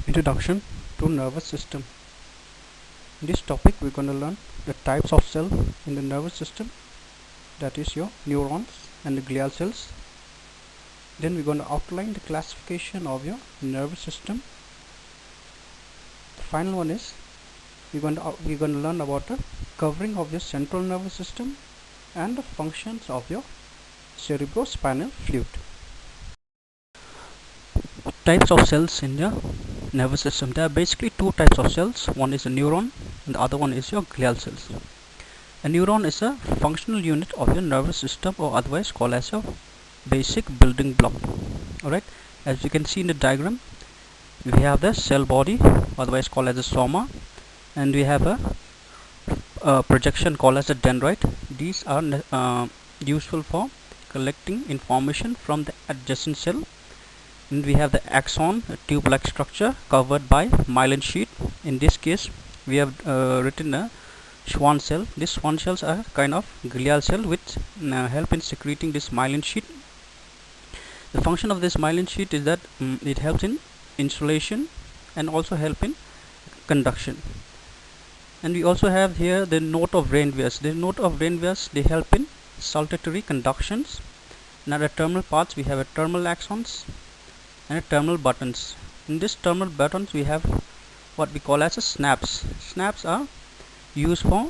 Introduction to nervous system. In this topic we're going to learn the types of cells in the nervous system, that is your neurons and the glial cells. Then we're going to outline the classification of your nervous system. The final one is we're going to learn about the covering of your central nervous system and the functions of your cerebrospinal fluid. Types of cells in your nervous system. There are basically two types of cells. One is a neuron and the other one is your glial cells. A neuron is a functional unit of your nervous system, or otherwise called as your basic building block. Alright, as you can see in the diagram, we have the cell body, otherwise called as a soma, and we have a projection called as a dendrite. These are useful for collecting information from the adjacent cell. And we have the axon, a tube-like structure covered by myelin sheet. In this case we have written a Schwann cell. These Schwann cells are kind of glial cell which help in secreting this myelin sheet. The function of this myelin sheet is that it helps in insulation and also help in conduction. And we also have here the node of Ranvier. The node of Ranvier, they help in saltatory conductions. Now the terminal parts, we have a terminal axons and terminal buttons. In this terminal buttons we have what we call as a snaps. Snaps are used for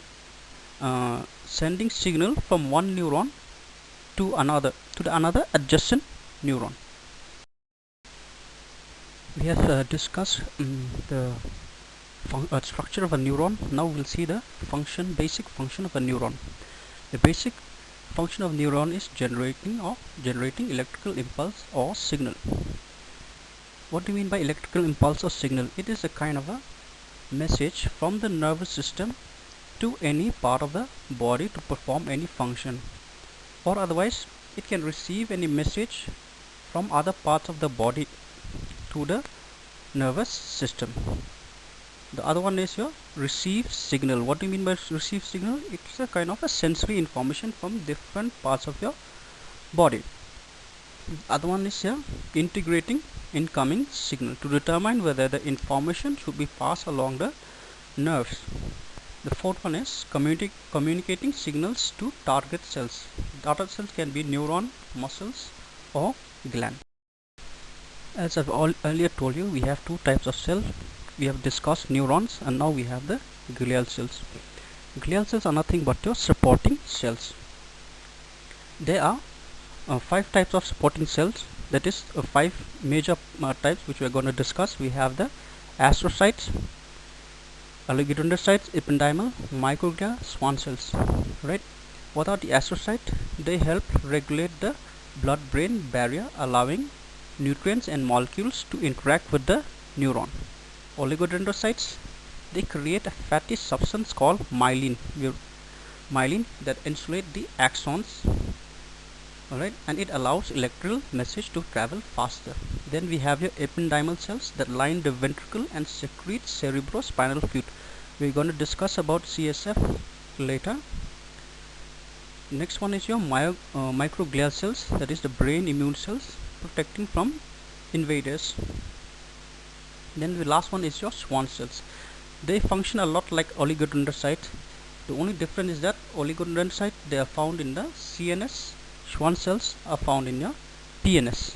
sending signal from one neuron to another adjacent neuron. We have discussed the structure of a neuron. Now we'll see the basic function of a neuron. The basic function of neuron is generating electrical impulse or signal. What do you mean by electrical impulse or signal? It is a kind of a message from the nervous system to any part of the body to perform any function, or otherwise it can receive any message from other parts of the body to the nervous system. The other one is your receive signal. What do you mean by receive signal? It's a kind of a sensory information from different parts of your body. The other one is here integrating incoming signal to determine whether the information should be passed along the nerves. The fourth one is communicating signals to target cells. Target cells can be neuron, muscles or gland. As I've earlier told you, we have two types of cells. We have discussed neurons and now we have the glial cells. Glial cells are nothing but your supporting cells. There are 5 types of supporting cells, that is 5 major types which we are going to discuss. We have the astrocytes, oligodendrocytes, ependymal, microglia, Schwann cells. Right? What are the astrocytes? They help regulate the blood-brain barrier, allowing nutrients and molecules to interact with the neuron. Oligodendrocytes, they create a fatty substance called myelin that insulate the axons. Alright, and it allows electrical message to travel faster. Then we have your ependymal cells that line the ventricle and secrete cerebrospinal fluid. We're going to discuss about CSF later. Next one is your microglial cells, that is the brain immune cells protecting from invaders. Then the last one is your Schwann cells. They function a lot like oligodendrocytes. The only difference is that oligodendrocytes, they are found in the CNS. Schwann cells are found in your PNS.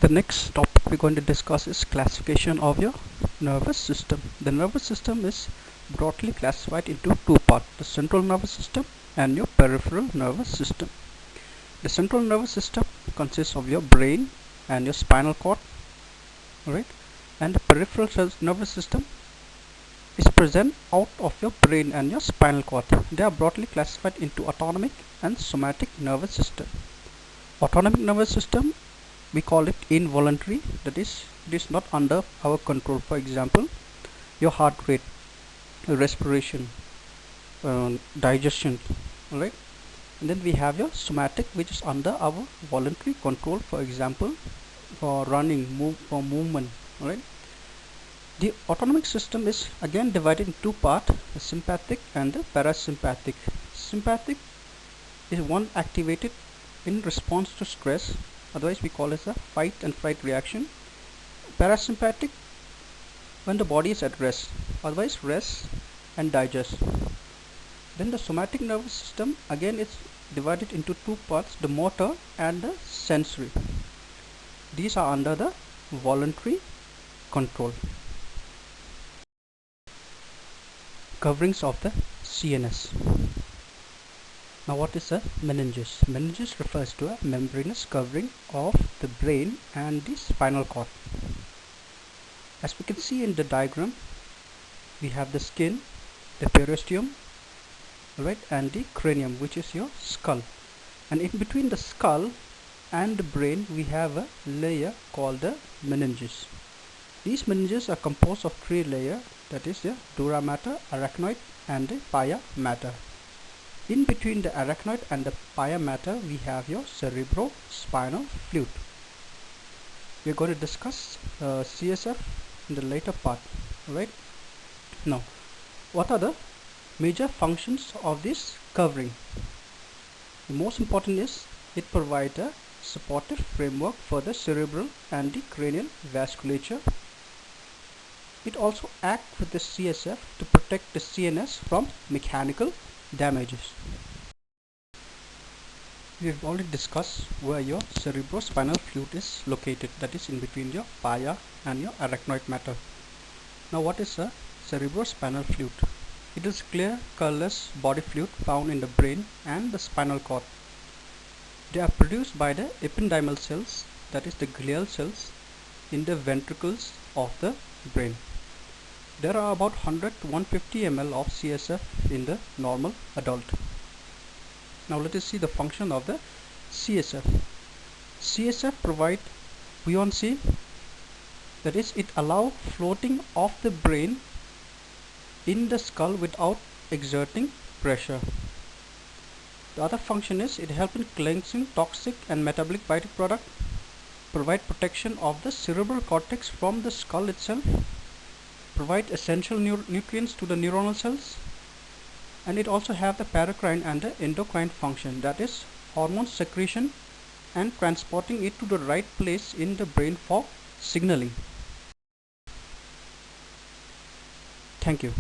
The next topic we're going to discuss is classification of your nervous system. The nervous system is broadly classified into two parts: the central nervous system and your peripheral nervous system. The central nervous system consists of your brain and your spinal cord, right? And the peripheral nervous system is present out of your brain and your spinal cord. They are broadly classified into autonomic and somatic nervous system. Autonomic nervous system, we call it involuntary, that is, it is not under our control. For example, your heart rate, your respiration, digestion, right? And then we have your somatic, which is under our voluntary control. For example, for running, for movement, right? The autonomic system is again divided in two parts, the sympathetic and the parasympathetic. Sympathetic is one activated in response to stress, otherwise we call it a fight and flight reaction. Parasympathetic when the body is at rest, otherwise rest and digest. Then the somatic nervous system again is divided into two parts, the motor and the sensory. These are under the voluntary control. Coverings of the CNS. Now what is a meninges? Meninges refers to a membranous covering of the brain and the spinal cord. As we can see in the diagram, we have the skin, the periosteum, right, and the cranium, which is your skull. And in between the skull and the brain, we have a layer called the meninges. These meninges are composed of three layers, that is the dura mater, arachnoid, and the pia mater. In between the arachnoid and the pia mater, we have your cerebrospinal fluid. We are going to discuss CSF in the later part, right? Now, what are the major functions of this covering? The most important is it provides a supportive framework for the cerebral and the cranial vasculature. It also acts with the CSF to protect the CNS from mechanical damages. We have already discussed where your cerebrospinal fluid is located, that is in between your pia and your arachnoid mater. Now what is a cerebrospinal fluid? It is clear, colorless body fluid found in the brain and the spinal cord. They are produced by the ependymal cells, that is the glial cells, in the ventricles of the brain. There are about 100 to 150 ml of CSF in the normal adult. Now let us see the function of the CSF. CSF provide buoyancy, that is it allows floating of the brain in the skull without exerting pressure. The other function is it helps in cleansing toxic and metabolic byproduct, provide protection of the cerebral cortex from the skull itself, provide essential nutrients to the neuronal cells, and it also have the paracrine and the endocrine function, that is hormone secretion and transporting it to the right place in the brain for signaling. Thank you.